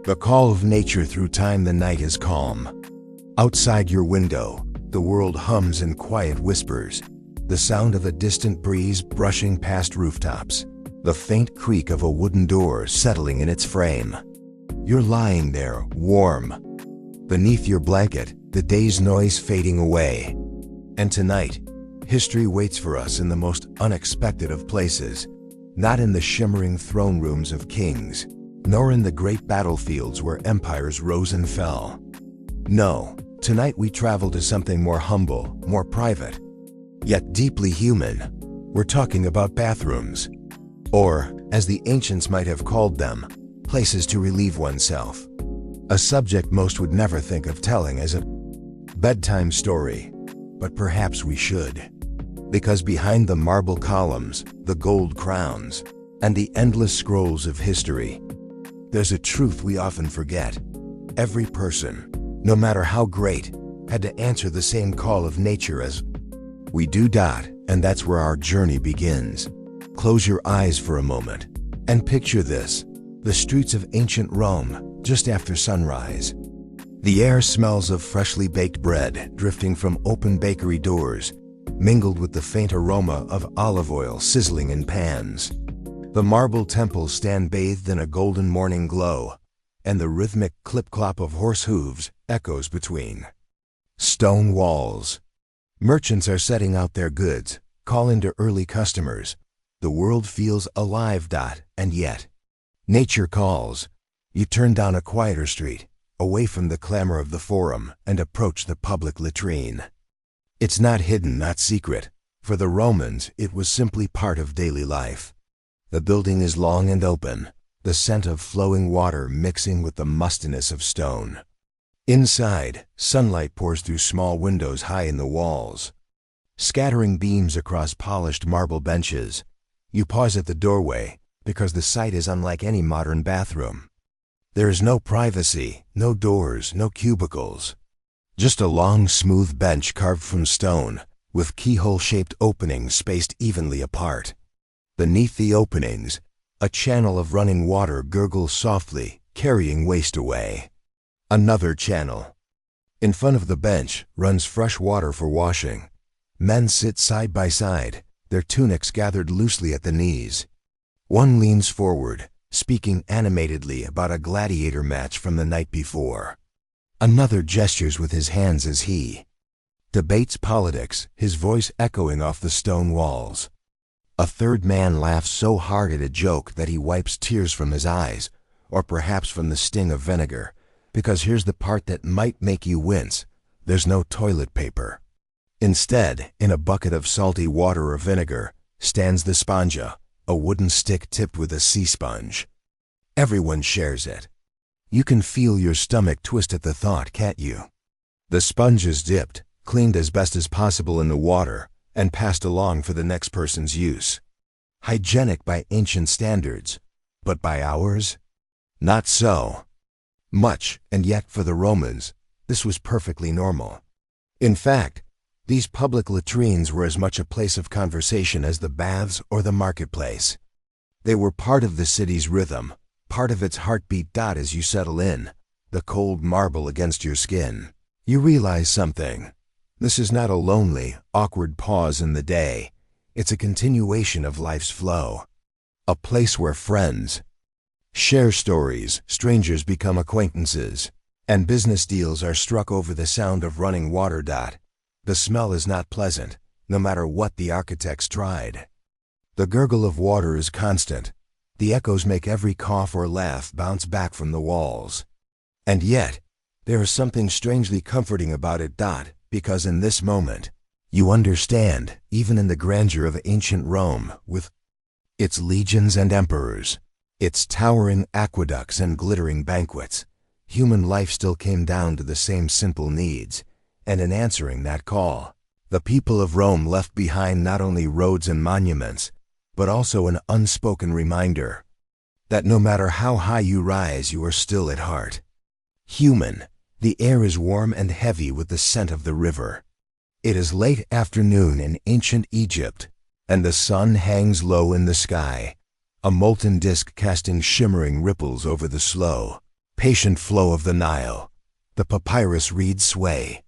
The call of nature through time. The night is calm. Outside your window, the world hums in quiet whispers. The sound of a distant breeze brushing past rooftops. The faint creak of a wooden door settling in its frame. You're lying there, warm. Beneath your blanket, the day's noise fading away. And tonight, history waits for us in the most unexpected of places. Not in the shimmering throne rooms of kings, nor in the great battlefields where empires rose and fell. No, tonight we travel to something more humble, more private, yet deeply human. We're talking about bathrooms. Or, as the ancients might have called them, places to relieve oneself. A subject most would never think of telling as a bedtime story, but perhaps we should. Because behind the marble columns, the gold crowns, and the endless scrolls of history, there's a truth we often forget. Every person, no matter how great, had to answer the same call of nature as we do. And that's where our journey begins. Close your eyes for a moment and picture this: the streets of ancient Rome just after sunrise. The air smells of freshly baked bread drifting from open bakery doors, mingled with the faint aroma of olive oil sizzling in pans. The marble temples stand bathed in a golden morning glow, and the rhythmic clip-clop of horse hooves echoes between stone walls. Merchants are setting out their goods, calling to early customers. The world feels alive. And yet, nature calls. You turn down a quieter street, away from the clamor of the forum, and approach the public latrine. It's not hidden, not secret. For the Romans, it was simply part of daily life. The building is long and open, the scent of flowing water mixing with the mustiness of stone. Inside, sunlight pours through small windows high in the walls, scattering beams across polished marble benches. You pause at the doorway, because the sight is unlike any modern bathroom. There is no privacy, no doors, no cubicles. Just a long, smooth bench carved from stone, with keyhole-shaped openings spaced evenly apart. Beneath the openings, a channel of running water gurgles softly, carrying waste away. Another channel. In front of the bench runs fresh water for washing. Men sit side by side, their tunics gathered loosely at the knees. One leans forward, speaking animatedly about a gladiator match from the night before. Another gestures with his hands as he debates politics, his voice echoing off the stone walls. A third man laughs so hard at a joke that he wipes tears from his eyes, or perhaps from the sting of vinegar. Because here's the part that might make you wince: there's no toilet paper. Instead, in a bucket of salty water or vinegar, stands the spongia, a wooden stick tipped with a sea sponge. Everyone shares it. You can feel your stomach twist at the thought, can't you? The sponge is dipped, cleaned as best as possible in the water, and passed along for the next person's use. Hygienic by ancient standards, but by ours? Not so much, and yet for the Romans, this was perfectly normal. In fact, these public latrines were as much a place of conversation as the baths or the marketplace. They were part of the city's rhythm, part of its heartbeat. As you settle in, the cold marble against your skin, you realize something. This is not a lonely, awkward pause in the day. It's a continuation of life's flow. A place where friends share stories, strangers become acquaintances, and business deals are struck over the sound of running water. The smell is not pleasant, no matter what the architects tried. The gurgle of water is constant. The echoes make every cough or laugh bounce back from the walls. And yet, there is something strangely comforting about it. Because in this moment, you understand, even in the grandeur of ancient Rome, with its legions and emperors, its towering aqueducts and glittering banquets, human life still came down to the same simple needs. And in answering that call, the people of Rome left behind not only roads and monuments, but also an unspoken reminder that no matter how high you rise, you are still at heart human. The air is warm and heavy with the scent of the river. It is late afternoon in ancient Egypt, and the sun hangs low in the sky, a molten disk casting shimmering ripples over the slow, patient flow of the Nile. The papyrus reeds sway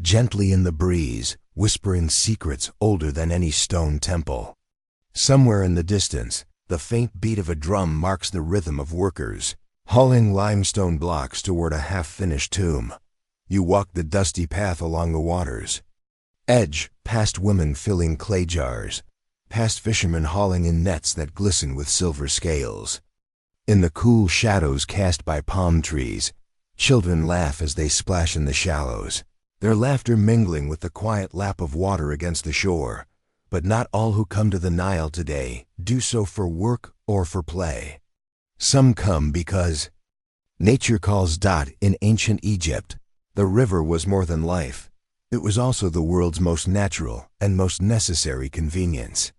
gently in the breeze, whispering secrets older than any stone temple. Somewhere in the distance, the faint beat of a drum marks the rhythm of workers, hauling limestone blocks toward a half-finished tomb. You walk the dusty path along the water's edge, past women filling clay jars, past fishermen hauling in nets that glisten with silver scales. In the cool shadows cast by palm trees, children laugh as they splash in the shallows, their laughter mingling with the quiet lap of water against the shore. But not all who come to the Nile today do so for work or for play. Some come because nature calls. In ancient Egypt, the river was more than life. It was also the world's most natural and most necessary convenience.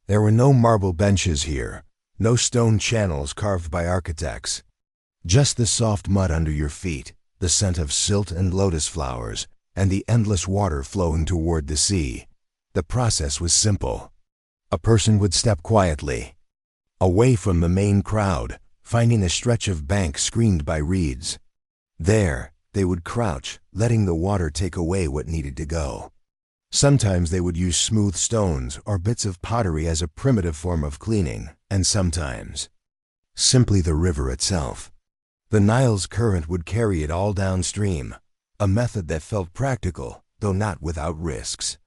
There were no marble benches here, no stone channels carved by architects. Just the soft mud under your feet, the scent of silt and lotus flowers, and the endless water flowing toward the sea. The process was simple. A person would step quietly away from the main crowd, finding a stretch of bank screened by reeds. There, they would crouch, letting the water take away what needed to go. Sometimes they would use smooth stones or bits of pottery as a primitive form of cleaning, and sometimes simply the river itself. The Nile's current would carry it all downstream, a method that felt practical, though not without risks.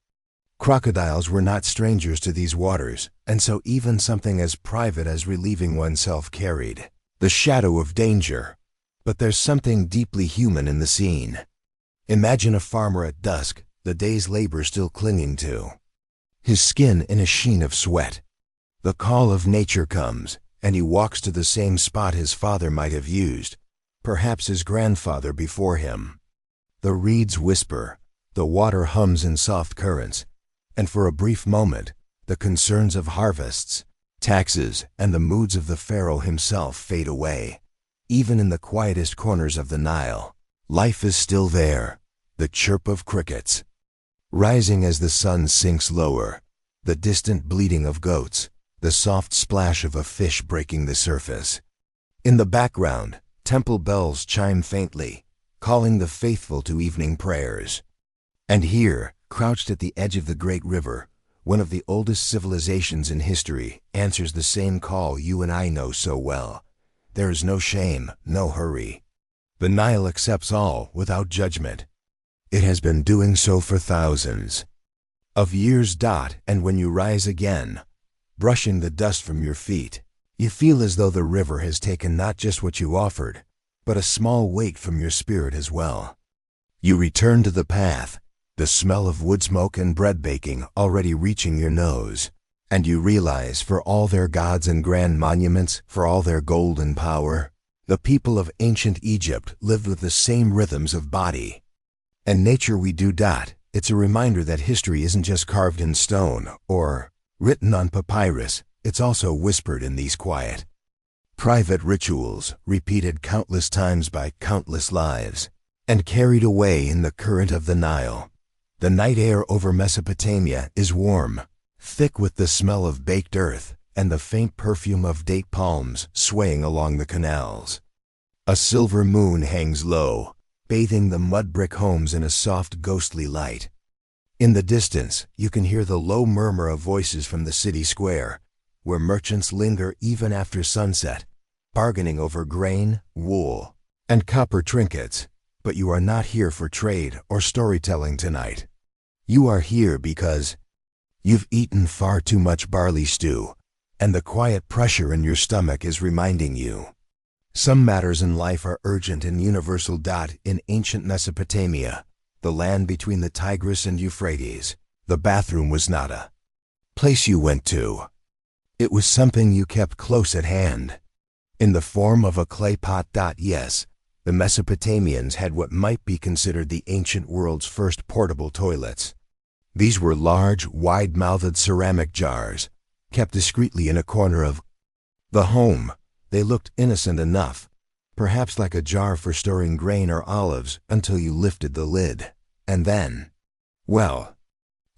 Crocodiles were not strangers to these waters, and so even something as private as relieving oneself carried the shadow of danger. But there's something deeply human in the scene. Imagine a farmer at dusk, the day's labor still clinging to his skin in a sheen of sweat. The call of nature comes, and he walks to the same spot his father might have used, perhaps his grandfather before him. The reeds whisper, the water hums in soft currents, and for a brief moment, the concerns of harvests, taxes, and the moods of the pharaoh himself fade away. Even in the quietest corners of the Nile, life is still there, the chirp of crickets rising as the sun sinks lower, the distant bleating of goats, the soft splash of a fish breaking the surface. In the background, temple bells chime faintly, calling the faithful to evening prayers. And here, crouched at the edge of the great river, one of the oldest civilizations in history answers the same call you and I know so well. There is no shame, no hurry. The Nile accepts all without judgment. It has been doing so for thousands of years. And when you rise again, brushing the dust from your feet, you feel as though the river has taken not just what you offered, but a small weight from your spirit as well. You return to the path, the smell of wood smoke and bread baking already reaching your nose, and you realize, for all their gods and grand monuments, for all their gold and power, the people of ancient Egypt lived with the same rhythms of body and nature we do. It's a reminder that history isn't just carved in stone or written on papyrus, it's also whispered in these quiet, private rituals, repeated countless times by countless lives, and carried away in the current of the Nile. The night air over Mesopotamia is warm, thick with the smell of baked earth and the faint perfume of date palms swaying along the canals. A silver moon hangs low, bathing the mud brick homes in a soft, ghostly light. In the distance, you can hear the low murmur of voices from the city square, where merchants linger even after sunset, bargaining over grain, wool, and copper trinkets. But you are not here for trade or storytelling tonight. You are here because you've eaten far too much barley stew, and the quiet pressure in your stomach is reminding you. Some matters in life are urgent and universal. In ancient Mesopotamia, the land between the Tigris and Euphrates, the bathroom was not a place you went to. It was something you kept close at hand, in the form of a clay pot. Yes, the Mesopotamians had what might be considered the ancient world's first portable toilets. These were large, wide-mouthed ceramic jars, kept discreetly in a corner of the home. They looked innocent enough, perhaps like a jar for storing grain or olives, until you lifted the lid. And then, well,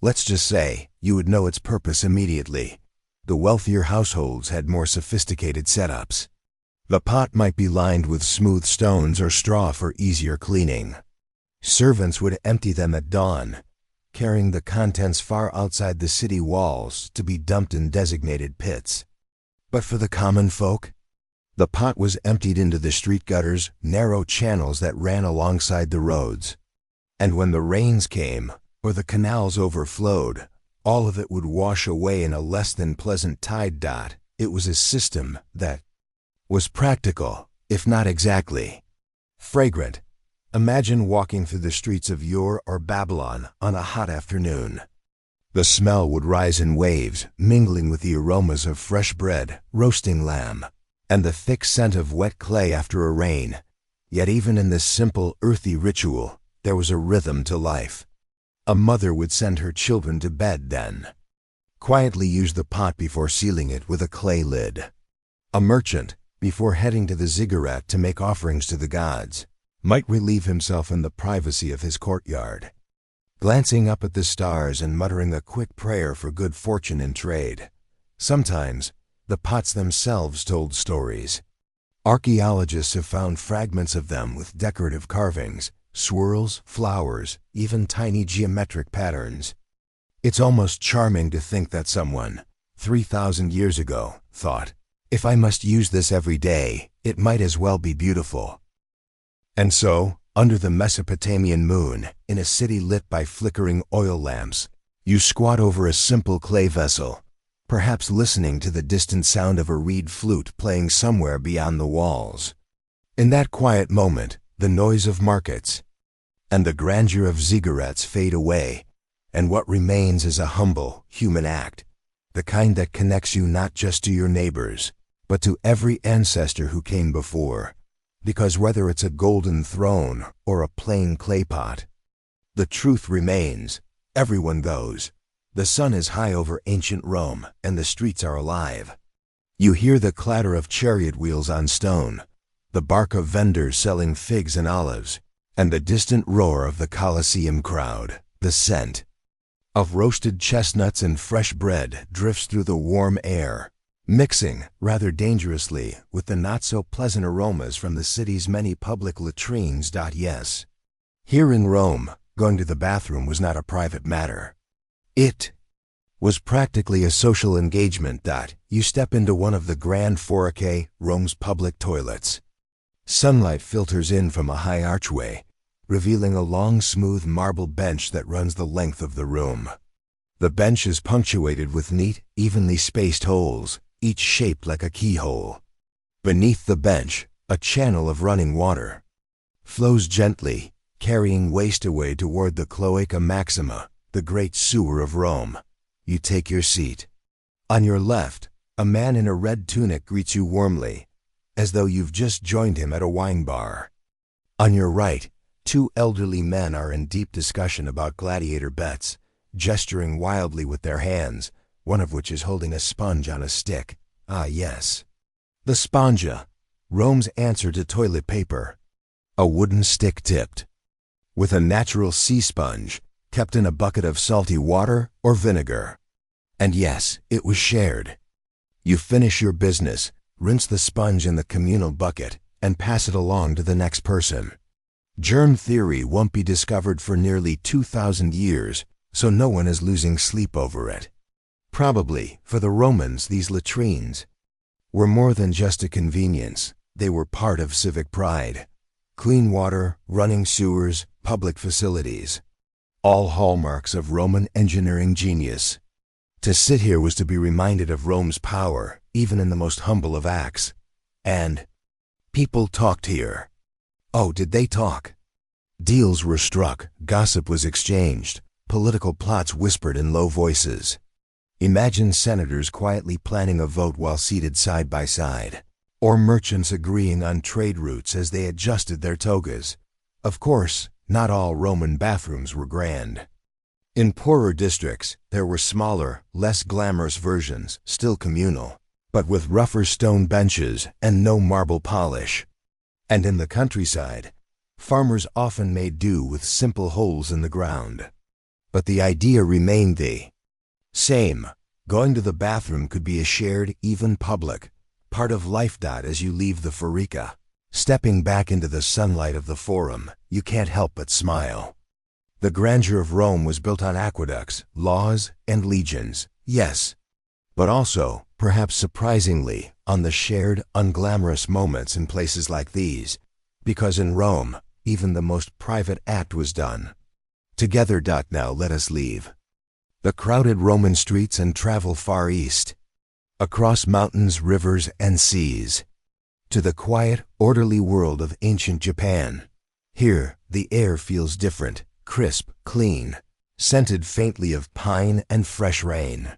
let's just say, you would know its purpose immediately. The wealthier households had more sophisticated setups. The pot might be lined with smooth stones or straw for easier cleaning. Servants would empty them at dawn, carrying the contents far outside the city walls to be dumped in designated pits. But for the common folk, the pot was emptied into the street gutters, narrow channels that ran alongside the roads. And when the rains came, or the canals overflowed, all of it would wash away in a less than pleasant tide dot. It was a system that was practical, if not exactly fragrant. Imagine walking through the streets of Ur or Babylon on a hot afternoon. The smell would rise in waves, mingling with the aromas of fresh bread, roasting lamb, and the thick scent of wet clay after a rain. Yet even in this simple, earthy ritual, there was a rhythm to life. A mother would send her children to bed then, quietly use the pot before sealing it with a clay lid. A merchant, before heading to the ziggurat to make offerings to the gods, might relieve himself in the privacy of his courtyard, glancing up at the stars and muttering a quick prayer for good fortune in trade. Sometimes, the pots themselves told stories. Archaeologists have found fragments of them with decorative carvings, swirls, flowers, even tiny geometric patterns. It's almost charming to think that someone, 3,000 years ago, thought, if I must use this every day, it might as well be beautiful. And so, under the Mesopotamian moon, in a city lit by flickering oil lamps, you squat over a simple clay vessel, perhaps listening to the distant sound of a reed flute playing somewhere beyond the walls. In that quiet moment, the noise of markets and the grandeur of ziggurats fade away, and what remains is a humble, human act, the kind that connects you not just to your neighbors, but to every ancestor who came before. Because whether it's a golden throne or a plain clay pot, the truth remains. Everyone goes. The sun is high over ancient Rome, and the streets are alive. You hear the clatter of chariot wheels on stone, the bark of vendors selling figs and olives, and the distant roar of the Colosseum crowd. The scent of roasted chestnuts and fresh bread drifts through the warm air, mixing, rather dangerously, with the not-so-pleasant aromas from the city's many public latrines. Yes, here in Rome, going to the bathroom was not a private matter. It was practically a social engagement. You step into one of the Grand Foracae, Rome's public toilets. Sunlight filters in from a high archway, revealing a long, smooth marble bench that runs the length of the room. The bench is punctuated with neat, evenly spaced holes, each shaped like a keyhole. Beneath the bench, a channel of running water flows gently, carrying waste away toward the Cloaca Maxima, the great sewer of Rome. You take your seat. On your left, a man in a red tunic greets you warmly, as though you've just joined him at a wine bar. On your right, two elderly men are in deep discussion about gladiator bets, gesturing wildly with their hands, one of which is holding a sponge on a stick. Ah, yes. The spongia, Rome's answer to toilet paper. A wooden stick tipped with a natural sea sponge, kept in a bucket of salty water or vinegar. And yes, it was shared. You finish your business, rinse the sponge in the communal bucket, and pass it along to the next person. Germ theory won't be discovered for nearly 2,000 years, so no one is losing sleep over it. Probably, for the Romans, these latrines were more than just a convenience. They were part of civic pride. Clean water, running sewers, public facilities, all hallmarks of Roman engineering genius. To sit here was to be reminded of Rome's power, even in the most humble of acts. And people talked here. Oh, did they talk? Deals were struck, gossip was exchanged, political plots whispered in low voices. Imagine senators quietly planning a vote while seated side by side, or merchants agreeing on trade routes as they adjusted their togas. Of course, not all Roman bathrooms were grand. In poorer districts, there were smaller, less glamorous versions, still communal, but with rougher stone benches and no marble polish. And in the countryside, farmers often made do with simple holes in the ground. But the idea remained the same. Going to the bathroom could be a shared, even public, part of life. As you leave the Forica, stepping back into the sunlight of the Forum, you can't help but smile. The grandeur of Rome was built on aqueducts, laws, and legions, yes, but also, perhaps surprisingly, on the shared, unglamorous moments in places like these, because in Rome, even the most private act was done together. Now let us leave the crowded Roman streets and travel far east, across mountains, rivers, and seas, to the quiet, orderly world of ancient Japan. Here, the air feels different, crisp, clean, scented faintly of pine and fresh rain.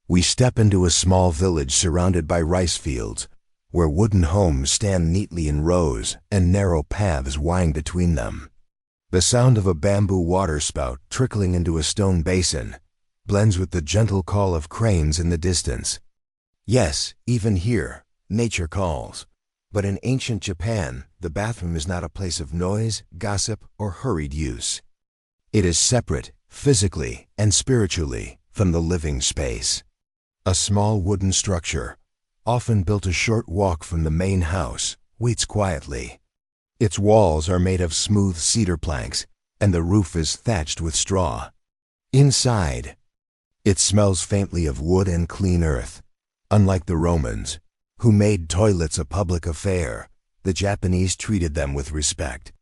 We step into a small village surrounded by rice fields, where wooden homes stand neatly in rows and narrow paths wind between them. The sound of a bamboo water spout trickling into a stone basin blends with the gentle call of cranes in the distance. Yes, even here, nature calls. But in ancient Japan, the bathroom is not a place of noise, gossip, or hurried use. It is separate, physically and spiritually, from the living space. A small wooden structure, often built a short walk from the main house, waits quietly. Its walls are made of smooth cedar planks, and the roof is thatched with straw. Inside, it smells faintly of wood and clean earth. Unlike the Romans, who made toilets a public affair, the Japanese treated them with respect.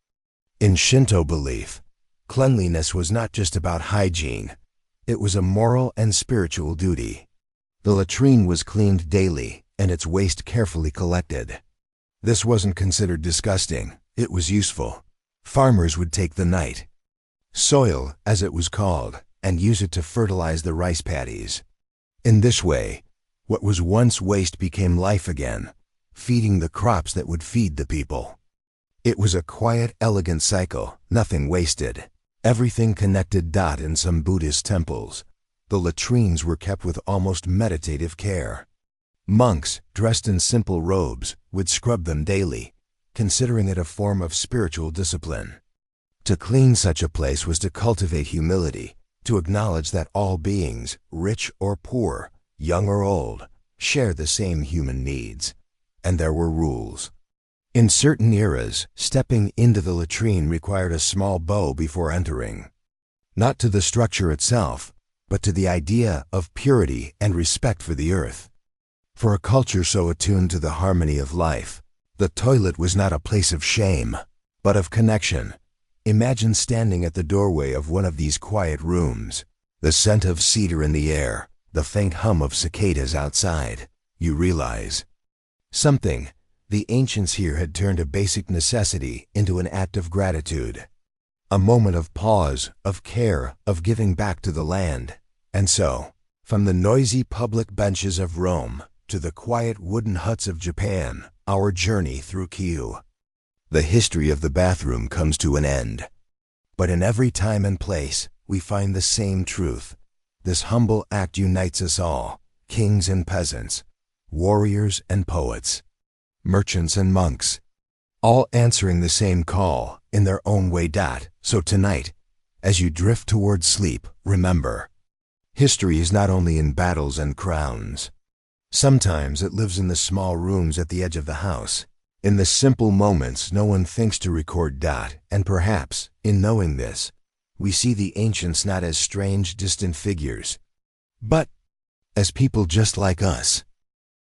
In Shinto belief, cleanliness was not just about hygiene, it was a moral and spiritual duty. The latrine was cleaned daily, and its waste carefully collected. This wasn't considered disgusting, it was useful. Farmers would take the night soil, as it was called, and use it to fertilize the rice paddies. In this way, what was once waste became life again, feeding the crops that would feed the people. It was a quiet, elegant cycle, nothing wasted, everything connected. In some Buddhist temples, the latrines were kept with almost meditative care. Monks, dressed in simple robes, would scrub them daily, considering it a form of spiritual discipline. To clean such a place was to cultivate humility, to acknowledge that all beings, rich or poor, young or old, share the same human needs. And there were rules. In certain eras, stepping into the latrine required a small bow before entering. Not to the structure itself, but to the idea of purity and respect for the earth. For a culture so attuned to the harmony of life, the toilet was not a place of shame, but of connection. Imagine standing at the doorway of one of these quiet rooms, the scent of cedar in the air, the faint hum of cicadas outside. You realize something. The ancients here had turned a basic necessity into an act of gratitude. A moment of pause, of care, of giving back to the land. And so, from the noisy public benches of Rome to the quiet wooden huts of Japan, our journey through Kyoto. The history of the bathroom comes to an end. But in every time and place, we find the same truth. This humble act unites us all, kings and peasants, warriors and poets, merchants and monks, all answering the same call in their own way. So tonight, as you drift towards sleep, remember, history is not only in battles and crowns. Sometimes it lives in the small rooms at the edge of the house, in the simple moments no one thinks to record. And perhaps, in knowing this, we see the ancients not as strange, distant figures, but as people just like us,